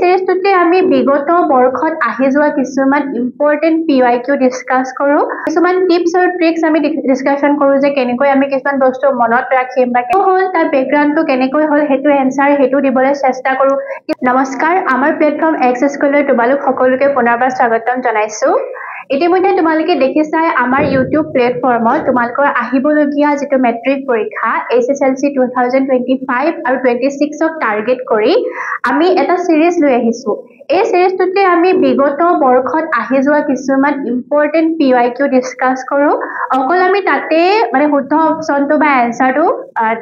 সিৰিজটোতে আমি বিগত বৰ্ষত আহি যোৱা কিছুমান ইম্পৰ্টেন্ট PYQ ডিসকাস কৰো কিছুমান টিপস আৰু ট্ৰিক্স আমি ডিসকাশন কৰো যে কেনেকৈ আমি কিছুমান বস্তু মনত ৰাখিম বা কি হ'ল তাৰ ব্যাকগ্ৰাউণ্ডটো কেনেকৈ হ'ল হেতু এনসাৰ হেতু দিবলৈ চেষ্টা কৰো নমস্কাৰ আমাৰ প্লেটফৰ্ম এক্সেছ স্কুললৈ তোমালোক সকলোকে পুনৰবাৰ স্বাগতম জনাইছো ইতিমধ্যে তোমালোকে দেখিছাই আমাৰ ইউটিউব প্লেটফৰ্মত তোমালোকৰ আহিবলগীয়া যেটো মেট্ৰিক পৰীক্ষা SSLC 2025 আৰু 26 ক টাৰ্গেট কৰি আমি এটা সিৰিজ লৈ আহিছো এই সিৰিজটোতে আমি বিগত বৰ্ষত আহি যোৱা কিছুমান ইম্পৰ্টেন্ট PYQ ডিসকাস কৰো অকল আমি তাতে মানে শুদ্ধ অপচনটো বা এনসাৰটো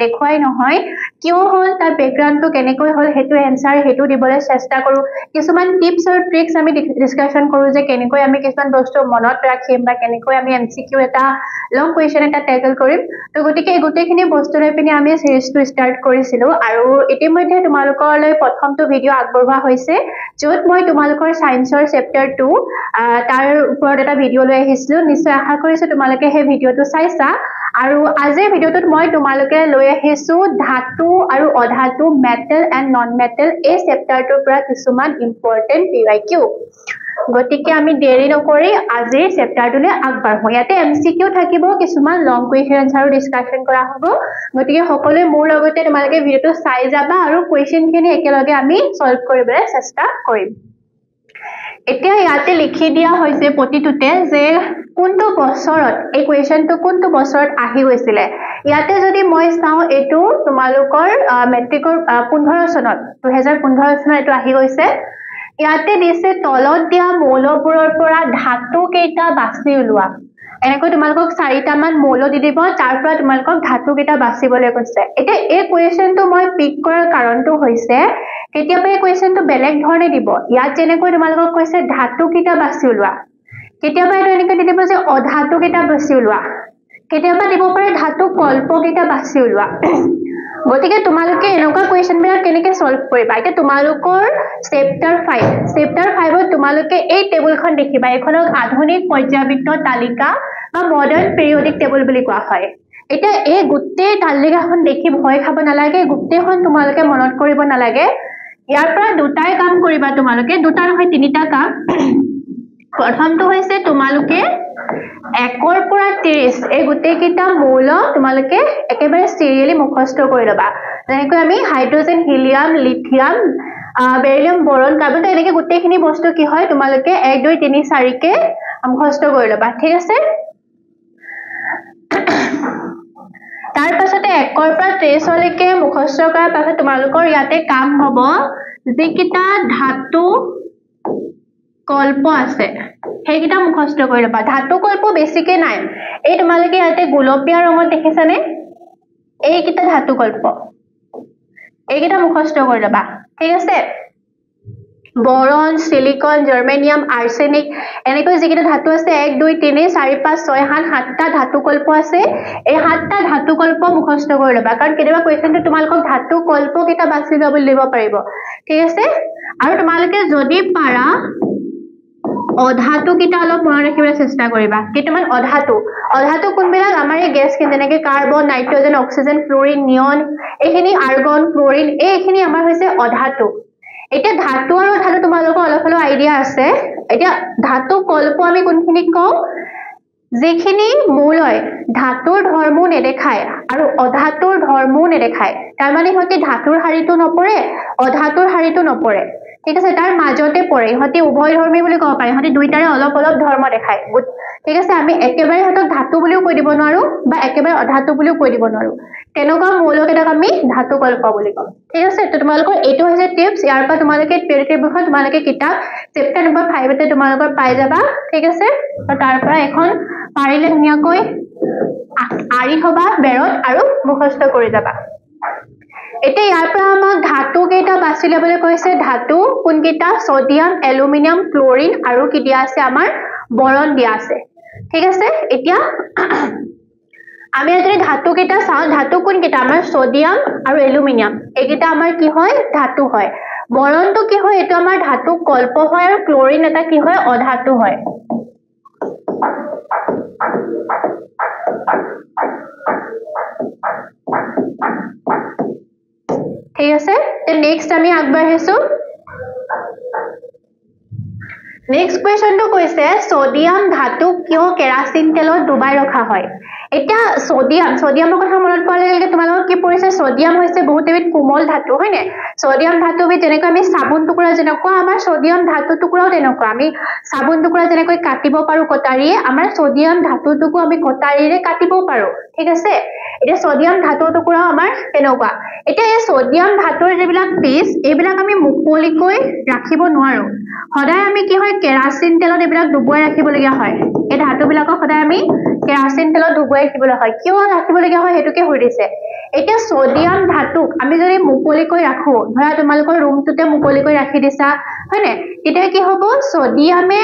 দেখুৱাই নহয় কিয় হ'ল তাৰ ব্যাকগ্ৰাউণ্ডটো কেনেকৈ হ'ল হেতু এনসাৰ হেতু দিবলৈ চেষ্টা কৰো কিছুমান টিপস আৰু ট্ৰিক্স আমি ডিসকাশন কৰো যে কেনেকৈ আমি কিছুমান বস্তু মনত ৰাখিম বা কেনেকৈ আমি MCQ এটা লং কোৱেশ্চন এটা টেকল কৰিম তো গতিকে গোটেইখিনি বস্তু লৈ পিনে আমি সিৰিজটো ষ্টাৰ্ট কৰিছিলো আৰু ইতিমধ্যে তোমালোকৰলৈ প্ৰথমটো ভিডিও আগবঢ়োৱা হৈছে য'ত মই তোমালোকৰ সায়েন্সৰ চেপ্টাৰ 2 তাৰ ওপৰত এটা ভিডিও লৈ আহিছিলো নিশ্চয় আশা কৰিছো তোমালোকে সেই ভিডিওটো চাইছা আৰু আজিৰ ভিডিওটোত মই তোমালোকে লৈ আহিছো ধাতু আৰু অধাতু মেটেল এণ্ড নন মেটেল এই চেপ্টাৰটোৰ পৰা কিছুমান ইম্পৰ্টেন্ট PYQ গতিকে আমি দেৰি নকৰি আজিৰ চেপ্টাৰটোলৈ আগবাঢ়ো ইয়াতে MCQ থাকিব কিছুমান লং কুৱেশ্চন এনসাৰ ডিসকাশন কৰা হ'ব গতিকে সকলোৱে মোৰ লগতে তোমালোকে ভিডিওটো চাই যাবা আৰু কুৱেশ্চনখিনি একেলগে আমি সলভ কৰিবলৈ চেষ্টা কৰিম এতিয়া ইয়াতে লিখি দিয়া হৈছে প্ৰতিটোতে যে কোনটো বছৰত এই কুৱেশ্চনটো কোনটো বছৰত আহি গৈছিলে ইয়াতে যদি মই চাও এটো তোমালোকৰ মেট্ৰিকৰ 15 চনত 2015 চনত এটো আহি গৈছে ইয়াতে দিছে তলত দিয়া মৌলবোৰৰ পৰা ধাতু কেইটা বাছি উলোৱা এনেকৈ তোমালোকক 4টা মান মৌল দি দিব তাৰ পৰা তোমালোকক ধাতু কেইটা বাছিবলৈ কৈছে এতিয়া এই কুৱেশ্চনটো মই পিক কৰাৰ কাৰণটো হৈছে কেতিয়াবা এই কুৱেশ্চনটো বেলেগ ধৰণে দিব ইয়াত যেনেকৈ তোমালোকক কৈছে ধাতু কেইটা বাছি উলোৱা কেতিয়াবা এটো এনেকৈ দি দিব যে অধাতু কেইটা বাছি উলোৱা কেতিয়াবা দিব পাৰে ধাতু কল্প কেইটা বাছি উলোৱা গতিকে তোমালোকে এনেকুৱা কুৱেশ্চন বিলাক কেনেকৈ সলভ কৰিবা এতিয়া তোমালোকৰ চেপ্টাৰ 5 ত তোমালোকে এই টেবুলখন দেখিবা এখনক আধুনিক পৰ্যায়বৃত্ত তালিকা বা মডাৰ্ন পিৰিয়ডিক টেবুল বুলি কোৱা হয় এতিয়া এই গোটেই তালিকাখন দেখি ভয় খাব নালাগে গোটেইখন তোমালোকে মনত কৰিব নালাগে ইয়াৰ পৰা দুটাই কাম কৰিবা তোমালোকে দুটা নহয় তিনিটা কাম প্ৰথমটো হৈছে তোমালোকে 1 ৰ পৰা 30 এই গোটেই কিটা মৌল তোমালোকে একেবাৰে সিৰিয়ালি মুখস্থ কৰি লবা যেনেকৈ আমি hydrogen helium lithium beryllium boron carbon এনেকৈ গোটেইখিনি বস্তু কি হয় তোমালোকে 1 2 3 4 কে মুখস্থ কৰি লবা ঠিক আছে তাৰ পাছতে 1 ৰ পৰা 30 লৈকে মুখস্থ কৰাৰ পাছত তোমালোকৰ ইয়াতে কাম হ'ব যে কিটা ধাতু কল্প আছে হেকিটা মুখস্থ কৰি লবা ধাতু কল্প বেছিকে নাই এই তোমালোকে ইয়াতে গোলপীয়া ৰঙত দেখিছানে এই কিটা ধাতু কল্প এইকিটা মুখস্থ কৰি লবা ঠিক আছে বৰন সিলিকন জাৰ্মেনিয়াম আৰ্ছেনিক এনেকৈ যিকিটা ধাতু আছে 1 2 3 4 5 6 7 7টা ধাতু কল্প আছে এই 7টা ধাতু কল্প মুখস্থ কৰি লবা কাৰণ কেতিয়াবা কুৱেশ্চনটো তোমালোকক ধাতু কল্প কিটা বাছি যাব দিব পাৰিব ঠিক আছে আৰু তোমালোকে যদি পাৰা অধাতু কিটা অলপ মনত ৰাখিবলৈ চেষ্টা কৰিবা কিটামান অধাতু কোনবিলাক আমাৰ এই গ্যাস যেনেকৈ কাৰ্বন নাইট্ৰজেন অক্সিজেন ফ্লোৰিন নিয়ন এইখিনি আৰ্গন ফ্লোৰিন এইখিনি আমাৰ হৈছে অধাতু এতিয়া ধাতু আৰু অধাতু তোমালোকৰ অলপ আইডিয়া আছে এতিয়া ধাতু কল্প আমি কোনখিনি কওঁ যেখিনি মৌলয় ধাতুৰ ধৰ্ম নেদেখায় আৰু অধাতুৰ ধৰ্ম নেদেখায় তাৰ মানে হতে ধাতুৰ হাৰিটো নপৰে অধাতুৰ হাৰিটো নপৰে ঠিক আছে তাৰ মাজতে পৰে হতে উভয় ধৰ্মী বুলি কব পাৰি হতে দুইটাৰে অলপ ধৰ্ম দেখায় ঠিক আছে আমি একেবাৰে হতক ধাতু বুলিও কৈ দিব নোৱাৰো বা একেবাৰে অধাতু বুলিও কৈ দিব নোৱাৰো তেনেকুৱা মৌলকেইটাক আমি ধাতু কল্প বুলি কওঁ ঠিক আছে তো তোমালোকৰ এইটো হৈছে টিপস ইয়াৰ পৰা তোমালোকে টেবুলখন তোমালোকে কিতাপ চেপ্টাৰ নম্বৰ 5 তে তোমালোকৰ পাই যাবা ঠিক আছে তো তাৰ পৰা এখন পাৰিলে ধুনিয়াকৈ আৰি থবা বেৰত আৰু মুখস্থ কৰি যাবা এতিয়া ইয়াৰ পৰা আমাক ধাতু কেইটা বাছি লবলৈ কৈছে ধাতু কোনকেইটা সোডিয়াম এলুমিনিয়াম ক্লোৰিন আৰু কি দিয়া আছে আমাৰ বৰন দিয়া আছে ঠিক আছে এতিয়া আমি যদি ধাতু কেইটা চাও ধাতু কোনকেইটা আমাৰ সোডিয়াম আৰু এলুমিনিয়াম এইকেইটা আমাৰ কি হয় ধাতু হয় বৰনটো কি হয় এটো আমাৰ ধাতু কল্প হয় আৰু ক্লোৰিন এটা কি হয় অধাতু হয় ঠিক আছে তে নেক্সট আমি আগবাঢ়িছো নেক্সট কুৱেশ্যনটো কৈছে সোডিয়াম ধাতু কিয় কেৰাচিন তেলত ডুবাই ৰখা হয় এটা সোডিয়ামৰ কথা মনত পৰাৰ লগে তোমালোকৰ কি পৰিছে সোডিয়াম হৈছে বহুত এবিধ কোমল ধাতু হয় নে সোডিয়াম ধাতু বি যেনেকৈ আমি সাবুন টুকুৰা যেনেকৈ আমাৰ সোডিয়াম ধাতু টুকুৰাও তেনেকৈ আমি সাবুন টুকুৰা যেনেকৈ কাটিব পাৰো কটাৰীয়ে আমাৰ সোডিয়াম ধাতুটোকো আমি কটাৰীৰে কাটিব পাৰো ঠিক আছে এটা সোডিয়াম ধাতু টুকুৰাও আমাৰ তেনেকুৱা এটা এই সোডিয়াম ধাতুৰ যেবিলাক পিছ এইবিলাক আমি মুকলিকৈ ৰাখিব নোৱাৰো সদায় আমি কি হয় কেৰাচিন তেলত এইবিলাক ডুবাই ৰাখিবলগীয়া হয় এই ধাতুবিলাকক সদায় আমি কেৰাচিন তেলত ডুবাই ৰাখিবলৈ হয় কিয় ৰাখিবলগীয়া হয় হেতুকে সুধিছে এতিয়া সোডিয়াম ধাতুক আমি যদি মুকলিকৈ ৰাখো ধৰা তোমালোকৰ ৰুমটোতে মুকলিকৈ ৰাখি দিছা হয়নে তেতিয়া কি হ'ব সোডিয়ামে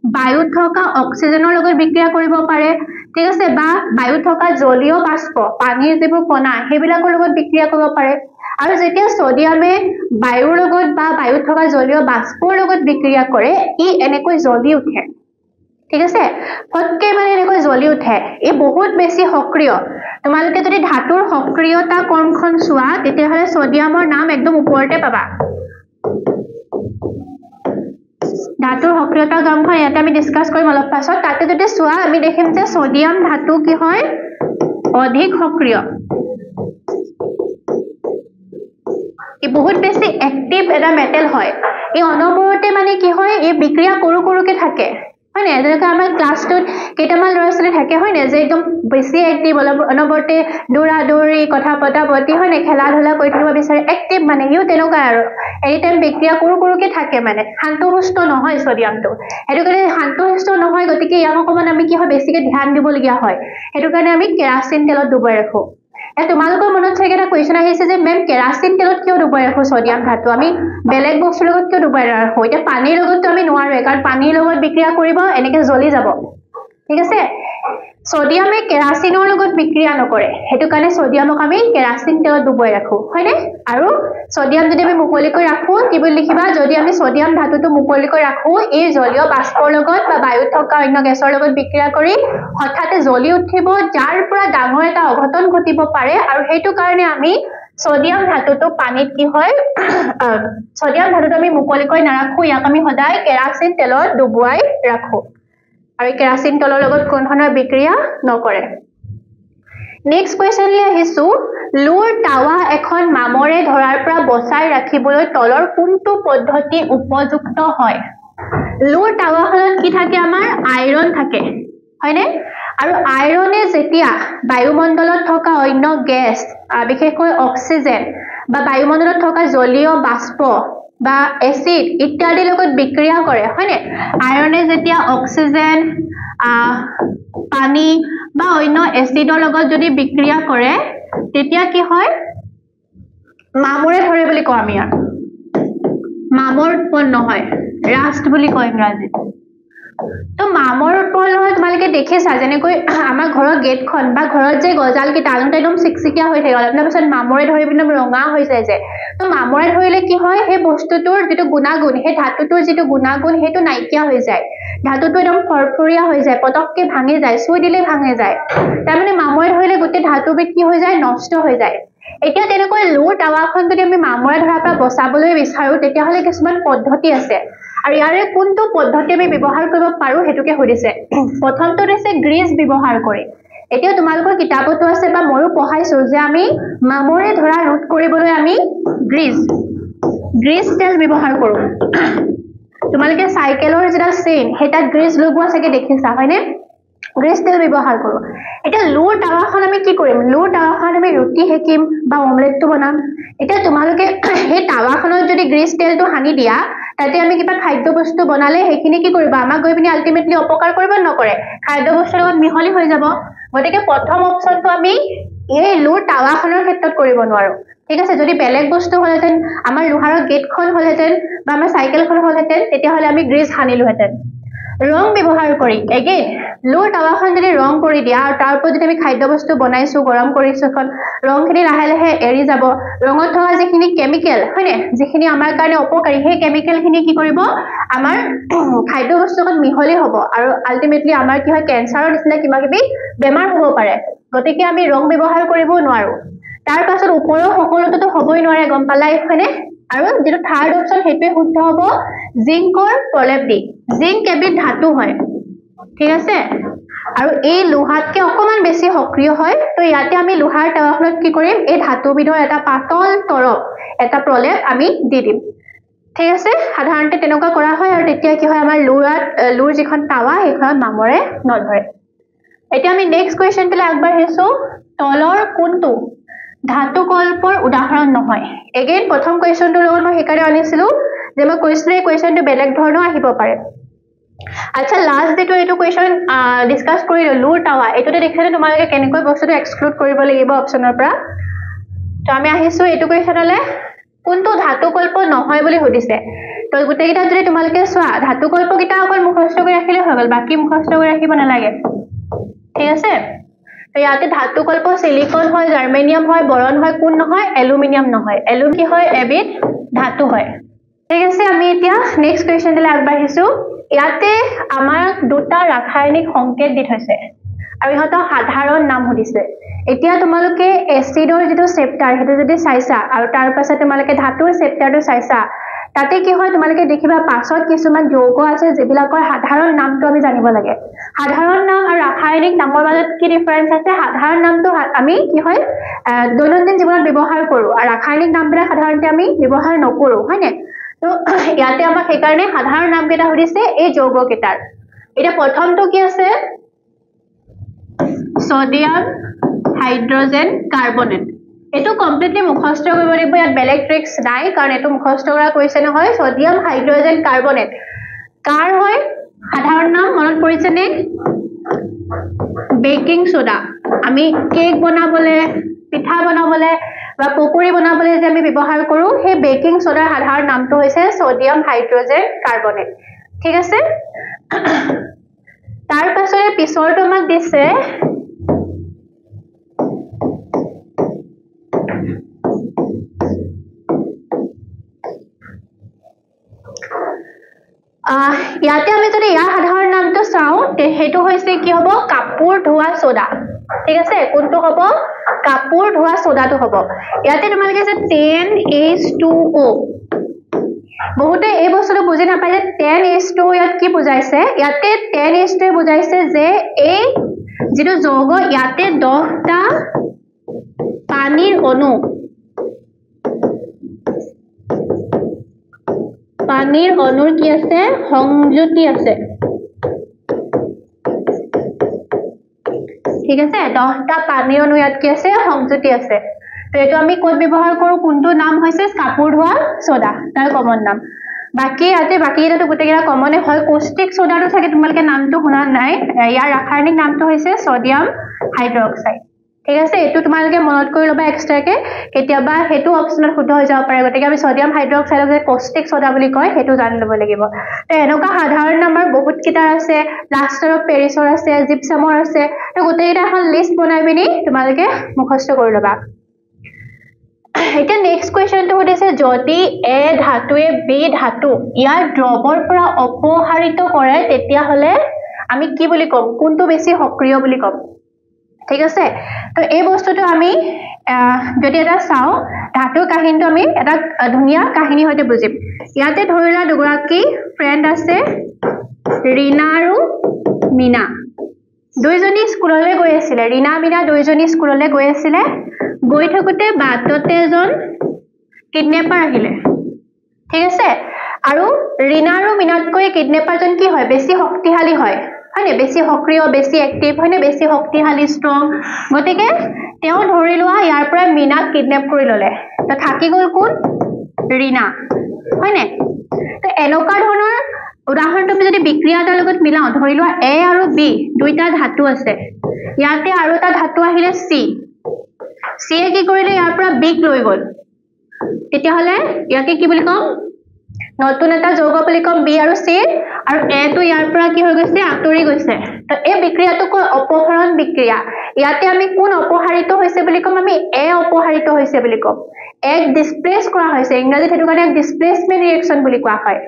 বায়ুত থকা অক্সিজেনৰ লগত বিক্ৰিয়া কৰিব পাৰে ঠিক আছে বা বায়ুত থকা জলীয় বাষ্প পানীৰ যিবোৰ কণা সেইবিলাকৰ লগত বিক্ৰিয়া কৰিব পাৰে আৰু যেতিয়া সোডিয়ামে বায়ুৰ লগত বা বায়ুত থকা জলীয় বাষ্পৰ লগত বিক্ৰিয়া কৰে ই এনেকৈ জ্বলি উঠে ঠিক আছে ফটকে মানে এনেকৈ জ্বলি উঠে এই বহুত বেছি সক্ৰিয় তোমালোকে যদি ধাতুৰ সক্ৰিয়তা কৰ্মখন চোৱা তেতিয়াহলে সোডিয়ামৰ নাম একদম ওপৰতে পাবা ধাতুৰ সক্ৰিয়তা কৰ্মখন ইয়াতে আমি ডিসকাস কৰিম অলপ পাছত তাতে যদি চোৱা আমি দেখিম যে সোডিয়াম ধাতু কি হয় অধিক সক্ৰিয় ই বহুত বেছি এক্টিভ এটা মেটেল হয় এই অনবৰতে মানে কি হয় এই বিক্ৰিয়া কৰুকে থাকে হয় না যেনেকৈ আমাৰ ক্লাছটোত কেইটামান ল'ৰা-ছোৱালী থাকে হয় না যে একদম বেছি এক্টিভ অনবৰতে দৌৰা দৌৰি কথা পতা পতি হয় না খেলা ধূলা কৰি থাকিব বিচাৰে এক্টিভ মানে ইও তেনেকুৱা আৰু এনি টাইম বিক্ৰিয়া কৰুকে থাকে মানে শান্তশিষ্ট নহয় সোডিয়ামটো হেতু কাৰণে শান্তশিষ্ট নহয় গতিকে ইয়াক অকমান আমি কি হয় বেছিকে ধ্যান দিবলগীয়া হয় হেতু কাৰণে আমি কেৰাচিন তেলত ডুবাই ৰাখো তোমালোকৰ মনত চাগে এটা কোৱেশ্চন আহিছে যে মেম কেৰাচিন তেলত কিয় ডুবাই ৰাখো সোডিয়াম ধাতু আমি বেলেগ বস্তুৰ লগত কিয় ডুবাই ৰাখো এটা পানীৰ লগত আমি নোৱাৰো কাৰণ পানীৰ লগত বিক্ৰিয়া কৰিব এনেকে জ্বলি যাব ঠিক আছে সোডিয়ামে কেৰাচিনৰ লগত বিক্ৰিয়া নকৰে হেতু কাৰণে সোডিয়ামক আমি কেৰাচিন তেলত ডুবাই ৰাখো হয়নে আৰু সোডিয়াম যদি আমি মুকলিকৈ ৰাখো কি বুলি লিখিবা যদি আমি সোডিয়াম ধাতুটো মুকলিকৈ ৰাখো এই জলীয় বাষ্পৰ লগত বা বায়ুত থকা অন্য গেছৰ লগত বিক্ৰিয়া কৰি হঠাতে জ্বলি উঠিব যাৰ পৰা ডাঙৰ এটা অঘটন ঘটিব পাৰে আৰু হেতু কাৰণে আমি সোডিয়াম ধাতুটো পানীত কি হয় সোডিয়াম ধাতুটো আমি মুকলিকৈ নাৰাখো ইয়াক আমি সদায় কেৰাচিন তেলত ডুবাই ৰাখো আৰু কেৰাচিন তেলৰ লগত কোন ধৰণৰ বিক্ৰিয়া নকৰে নেক্সট কোৱেশ্চনলৈ আহিছো লুৰ টাৱা এখন মামৰে ধৰাৰ পৰা বচাই ৰাখিবলৈ তলৰ কোনটো পদ্ধতি উপযুক্ত হয় লুৰ টাৱাখনত কি থাকে আমাৰ আইৰন থাকে হয়নে আৰু আইৰনে যেতিয়া বায়ুমণ্ডলত থকা অন্য গেছ বিশেষকৈ অক্সিজেন বা বায়ুমণ্ডলত থকা জলীয় বাষ্প বা এসিড ইত্যাদিৰ লগত বিক্ৰিয়া কৰে হয়নে আইৰনে যেতিয়া অক্সিজেন পানী বা অন্য এসিডৰ লগত যদি বিক্ৰিয়া কৰে তেতিয়া কি হয় মামৰে ধৰে বুলি কওঁ আমি মামৰ উৎপন্ন হয় ৰাষ্ট বুলি কয় ইংৰাজীত তো মামৰ উৎপন্ন হয় তোমালোকে দেখিছা যেনেকৈ আমাৰ ঘৰৰ গেটখন বা ঘৰত যে গজাল কিটা আনতে একদম চিকচিকিয়া হৈ থাকে অলপ পিছত মামৰে ধৰি পিনে ৰঙা হৈ যায় যে তো মামৰে ধৰিলে কি হয় সেই বস্তুটোৰ যেটো গুণাগুণ সেই ধাতুটোৰ যেটো গুণাগুণ হেতু নাইকিয়া হৈ যায় ধাতুটো একদম ফৰফৰিয়া হৈ যায় পটককে ভাঙি যায় সুই দিলে ভাঙি যায় তাৰ মানে মামৰে ধৰিলে গোটে ধাতুবিধ কি হৈ যায় নষ্ট হৈ যায় এতিয়া তেনেকৈ লুৰ টাৱাখন যদি আমি মামৰে ধৰাৰ পৰা বচাবলৈ বিচাৰো তেতিয়া হলে কিছুমান পদ্ধতি আছে আৰু ইয়াৰে কোনটো পদ্ধতি আমি ব্যৱহাৰ কৰিব পাৰো হেতুকে সুধিছে প্ৰথমটো হৈছে গ্ৰীজ ব্যৱহাৰ কৰি এতিয়া তোমালোকৰ কিতাপতো আছে বা ময়ো পঢ়াইছো যে আমি মামৰে ধৰা ৰোধ কৰিবলৈ আমি গ্ৰীজ তেল ব্যৱহাৰ কৰো তোমালোকে সাইকেলৰ যেটা চেইন হেটা গ্ৰীজ লগোৱা চাগে দেখিছা হয়নে গ্ৰীজ তেল ব্যৱহাৰ কৰো এতিয়া লুৰ টাৱাখন আমি কি কৰিম লুৰ টাৱাখন আমি ৰুটি হেকিম বা অমলেটটো বনাম এতিয়া তোমালোকে সেই টাৱাখনত যদি গ্ৰীজ তেলটো হানি দিয়া তাতে আমি কিবা খাদ্য বস্তু বনালে হেখিনি কি কৰিবা আমাক গৈ পিনি আলটিমেটলি অপকাৰ কৰিব নকৰে খাদ্য বস্তুৰ লগত মিহলি হৈ যাব গতিকে প্ৰথম অপচনটো আমি এই লুৰ টাৱাখনৰ ক্ষেত্ৰত কৰিব নোৱাৰো ঠিক আছে যদি বেলেগ বস্তু হলেতেন আমাৰ লোহাৰৰ গেটখন হলেতেন বা আমাৰ সাইকেলখন হলেতেন তেতিয়া হলে আমি গ্ৰীজ হানিলোহেতেন ৰং ব্যৱহাৰ কৰি এগেইন লুৰ টাৱাখন যদি ৰং কৰি দিয়া আৰু তাৰ ওপৰত যদি আমি খাদ্য বস্তু বনাইছো গৰম কৰিছো এখন ৰংখিনি লাহে লাহে এৰি যাব ৰঙত থকা যিখিনি কেমিকেল হয়নে যিখিনি আমাৰ কাৰণে অপকাৰী সেই কেমিকেলখিনি কি কৰিব আমাৰ খাদ্য বস্তুখন মিহলি হ'ব আৰু আলটিমেটলি আমাৰ কি হয় কেন্সাৰৰ নিচিনা কিবা কিবি বেমাৰ হ'ব পাৰে গতিকে আমি ৰং ব্যৱহাৰ কৰিব নোৱাৰো তাৰ পাছত ওপৰৰ সকলোটো হ'বই নোৱাৰে গম পালাই হয়নে আৰু যেটো থাৰ্ড অপচন হেতুৱে শুদ্ধ হ'ব জিংকৰ প্ৰলেপ ডি জিংক এবিধ ধাতু হয় ঠিক আছে আৰু এই লোহাতকে অকমান বেছি সক্ৰিয় হয় তো ইয়াতে আমি লোহাৰ টাৱাখনত কি কৰিম এই ধাতুবিধৰ এটা পাতল তৰপ এটা প্ৰলেপ আমি দি দিম ঠিক আছে সাধাৰণতে তেনেকুৱা কৰা হয় আৰু তেতিয়া কি হয় আমাৰ লুৰ যিখন টাৱা সেইখন মামৰে নধৰে এতিয়া আমি নেক্সট কোৱেশ্চনটোলৈ আগবাঢ়িছো তলৰ কোনটো ধাতু কল্পৰ উদাহৰণ নহয় এগেইন প্ৰথম কোৱেশ্চনটোৰ লগত মই হেকাৰে আনিছিলো যে মই কৈছিলো এই কোৱেশ্চনটো বেলেগ ধৰণৰ আহিব পাৰে আচ্ছা লাষ্ট যেটো এটো কোৱেশ্চন ডিসকাস কৰিলো লুৰ টাৱা এটোতে দেখিলে তোমালোকে কেনেকৈ বস্তুটো এক্সক্লুড কৰিব লাগিব অপচনৰ পৰা তো আমি আহিছো এটো কোৱেশ্চনলে কোনটো ধাতু কল্প নহয় বুলি সুধিছে তো গুটেকিটা যদি তোমালোকে সোৱা ধাতু কল্প কিটা অকল মুখস্থ কৰি ৰাখিলে হৈ গল বাকি মুখস্থ কৰি ৰাখিব নালাগে ঠিক আছে তো ইয়াতে ধাতু কল্প সিলিকন হয় জাৰ্মেনিয়াম হয় বৰণ হয় কোন নহয় এলুমিনিয়াম নহয় এলু কি হয় এবিধ ধাতু হয় ঠিক আছে আমি এতিয়া নেক্সট কোৱেশ্চনলৈ আগবাঢ়িছো ইয়াতে আমাৰ দুটা ৰাসায়নিক সংকেত দি থৈছে আৰু ইহঁতৰ সাধাৰণ নাম সুধিছে এতিয়া তোমালোকে এসিডৰ যেটো চেপ্টাৰ হেতু যদি চাইছা আৰু তাৰ পাছত তোমালোকে ধাতুৰ চেপ্টাৰটো চাইছা তাতে কি হয় তোমালোকে দেখিবা পাছত কিছুমান যৌগ আছে যেবিলাকৰ সাধাৰণ নামটো আমি জানিব লাগে সাধাৰণ নাম আৰু ৰাসায়নিক নামৰ মাজত কি ডিফাৰেন্স আছে সাধাৰণ নামটো আমি কি হয় দৈনন্দিন জীৱনত ব্যৱহাৰ কৰো আৰু ৰাসায়নিক নামবিলাক সাধাৰণতে আমি ব্যৱহাৰ নকৰো হয়নে তো ইয়াতে আমাক সেইকাৰণে সাধাৰণ নাম কেটা সুধিছে এই যৌগ কেটাৰ এটা প্ৰথমটো কি আছে সোডিয়াম হাইড্ৰোজেন কাৰ্বনেট এটো কমপ্লিটলি মুখস্থ কৰিব লাগিব ইয়াত বেলেগ ট্ৰিক্স নাই কাৰণ এটো মুখস্থ কৰা কৈছে নহয় সোডিয়াম হাইড্ৰোজেন কাৰ্বনেট কাৰ হয় সাধাৰণ নাম মনত পৰিছে নে বেকিং সোডা আমি কেক বনাবলে পিঠা বনাবলে বা পকৰি বনাবলে যে আমি ব্যৱহাৰ কৰো হে বেকিং সোডাৰ সাধাৰণ নামটো হৈছে সোডিয়াম হাইড্ৰোজেন কাৰ্বনেট ঠিক আছে তাৰ পাছৰে পিছৰটো আমাক দিছে ইয়াতে আমি যদি ইয়াৰ সাধাৰণ নামটো চাও হেতু হৈছে কি হ'ব কাপুৰ ধোৱা সোডা ঠিক আছে কোনটো হ'ব কাপুৰ ধোৱা সোডাটো হ'ব ইয়াতে তোমালোকে যে 10H2O বহুতে এই বস্তুটো বুজি নাপায় যে 10H2 ইয়াত কি বুজাইছে ইয়াতে 10H2 বুজাইছে যে এই যেটো যৌগ ইয়াতে 10টা পানীৰ অণু পানীৰ অণুৰ কি আছে সংযুতি আছে ঠিক আছে 10টা পানীৰ অণু ইয়াত কি আছে সংযুতি আছে তো এটো আমি কোড ব্যৱহাৰ কৰো কোনটো নাম হৈছে কাপুৰ ধোৱা সোডা তাৰ কমন নাম বাকি এটাটো গুটেকিটা কমনে হয় কষ্টিক সোডাটো থাকে তোমালকে নামটো শুনা নাই ইয়াৰ ৰাসায়নিক নামটো হৈছে সোডিয়াম হাইড্ৰক্সাইড ঠিক আছে এটো তোমালকে মনত কৰি লবা এক্সট্ৰাকে কেতিয়াবা হেতু অপচনত শুদ্ধ হৈ যাব পাৰে গতিকে আমি সোডিয়াম হাইড্ৰক্সাইডক যে কষ্টিক সোডা বুলি কয় হেতু জানি লব লাগিব তো এনেকা সাধাৰণ নামৰ বহুত কিটা আছে প্লাষ্টাৰ অফ পেৰিছৰ আছে জিপসামৰ আছে তো গুটেকিটা এখন লিষ্ট বনাই পিনি তোমালকে মুখস্থ কৰি লবা এটা নেক্সট কোৱেশ্চনটো সুধিছে যদি এ ধাতুৱে বি ধাতু ইয়াৰ দ্ৰৱৰ পৰা অপসাৰিত কৰে তেতিয়া হলে আমি কি বুলি কম কোনটো বেছি সক্ৰিয় বুলি কম ঠিক আছে তো এই বস্তুটো আমি যদি এটা চাও ধাতুৰ কাহিনীটো আমি এটা ধুনিয়া কাহিনী হতে বুজিম ইয়াতে ধৰিলা দুগৰাকী ফ্ৰেন্ড আছে ৰীনা আৰু মিনা দুইজনী স্কুললৈ গৈ আছিল ৰীনা মিনা দুইজনী স্কুললৈ গৈ আছিল গৈ থাকোতে বাটতে এজন কিডনেপাৰ আহিলে ঠিক আছে আৰু ৰীনা আৰু মিনাতকৈ কিডনেপাৰজন কি হয় বেছি শক্তিশালী হয় হয়নে বেছি সক্ৰিয় বেছি এক্টিভ হয়নে বেছি শক্তিশালী ষ্ট্ৰং গতিকে তেও ধৰি লোৱা ইয়াৰ পৰা মিনাক কিডনেপ কৰি ললে তো থাকি গল কোন ৰীনা হয়নে তো এনেকুৱা ধৰণৰ উদাহৰণ তুমি যদি বিক্ৰিয়া এটাৰ লগত মিলাও ধৰি লোৱা এ আৰু বি দুইটা ধাতু আছে ইয়াতে আৰু এটা ধাতু আহিলে সি সিয়ে কি কৰিলে ইয়াৰ পৰা বিক লৈ গল তেতিয়া হলে ইয়াকে কি বুলি কম নতুন এটা যৌগ বুলি কম বি আৰু সি আৰু এ টো ইয়াৰ পৰা কি হৈ গৈছে আতৰি গৈছে তো এই বিক্ৰিয়াটো কয় অপহৰণ বিক্ৰিয়া ইয়াতে আমি কোন অপহাৰিত হৈছে বুলি কম আমি এ অপহাৰিত হৈছে বুলি কম এক ডিসপ্লেস কৰা হৈছে ইংৰাজীত হেতু কাৰণে ডিসপ্লেসমেন্ট ৰিঅ্যাকশন বুলি কোৱা হয়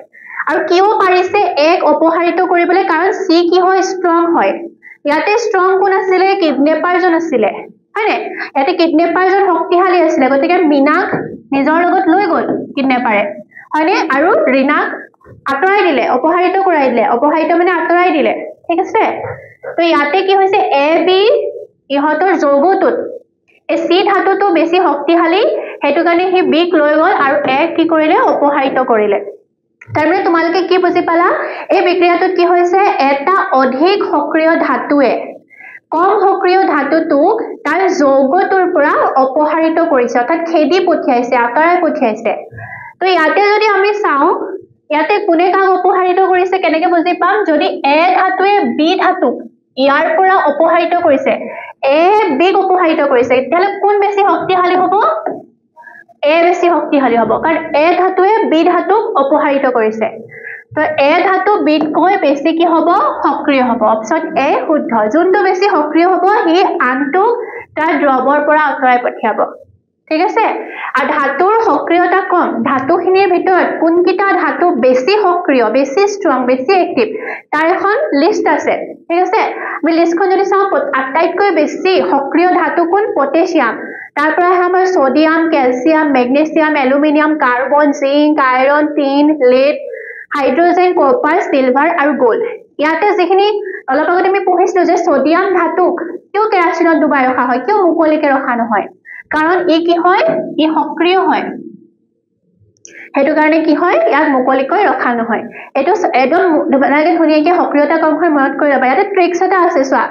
আৰু কিও পাৰিছে এক অপহাৰিত কৰিবলৈ কাৰণ সি কি হয় ষ্ট্ৰং হয় ইয়াতে ষ্ট্ৰং কোন আছিল কিডনেপাৰজন আছিল হয়নে ইয়াতে কিডনেপাৰজন শক্তিশালী আছিলে গতিকে মিনাক নিজৰ লগত লৈ গ'ল কিডনেপাৰে হয়নে আৰু ৰিনাক আঁতৰাই দিলে অপহৰিত কৰাই দিলে অপহৰিত মানে আঁতৰাই দিলে ঠিক আছে তো ইয়াতে কি হৈছে এ বি ইহঁতৰ যৌগটোত এই সি ধাতুটো বেছি শক্তিশালী হেতু কাৰণে হি বিক লৈ গ'ল আৰু এ কি কৰিলে অপহৰিত কৰিলে তাৰমানে তোমালোকে কি বুজি পালা এই বিক্ৰিয়াটোত কি হৈছে এটা অধিক সক্ৰিয় ধাতুৱে কম সক্ৰিয় ধাতুটোক তাৰ যৌগটোৰ পৰা অপহৰিত কৰিছে অৰ্থাৎ খেদি পঠিয়াইছে আঁতৰাই পঠিয়াইছে তো ইয়াতে যদি আমি চাওঁ ইয়াতে কোনে কাক অপহৰিত কৰিছে কেনেকে বুজি পাম যদি এ ধাতুৱে বি ধাতুক ইয়াৰ পৰা অপহৰিত কৰিছে এ বিক অপহৰিত কৰিছে তেতিয়াহ'লে কোন বেছি শক্তিশালী হ'ব এ বেছি শক্তিশালী হ'ব কাৰণ এ ধাতুৱে বি ধাতুক অপহৰিত কৰিছে তো এ ধাতু বিতকৈ বেছি কি হ'ব সক্ৰিয় হ'ব অপচন এ শুদ্ধ যোনটো বেছি সক্ৰিয় হ'ব হি আনটো তাৰ দ্ৰৱৰ পৰা আঁতৰাই পঠিয়াব ঠিক আছে আৰু ধাতুৰ সক্ৰিয়তা কম ধাতুখিনিৰ ভিতৰত কোনকিটা ধাতু বেছি সক্ৰিয় বেছি ষ্ট্ৰং বেছি এক্টিভ তাৰ এখন লিষ্ট আছে ঠিক আছে আমি লিষ্টখন যদি চাওঁ আটাইতকৈ বেছি সক্ৰিয় ধাতু কোন পটাছিয়াম তাৰ পৰা আমাৰ sodium calcium magnesium aluminium carbon zinc iron tin lead hydrogen copper silver আৰু গোল্ড ইয়াতে যিখিনি অলপ আগতে আমি পঢ়িছিলো যে সোডিয়াম ধাতুক কিয় কেৰাচিনত ডুবাই ৰখা হয় কিয় মুকলিকে ৰখা নহয় কাৰণ ই কি হয় ই সক্ৰিয় হয় হেতু কাৰণে কি হয় ইয়াক মুকলিকৈ ৰখা নহয় এটো একদম ধুনীয়াকে সক্ৰিয়তা কম হয় মনত কৰি লবা ইয়াতে ট্ৰিক্স এটা আছে চোৱা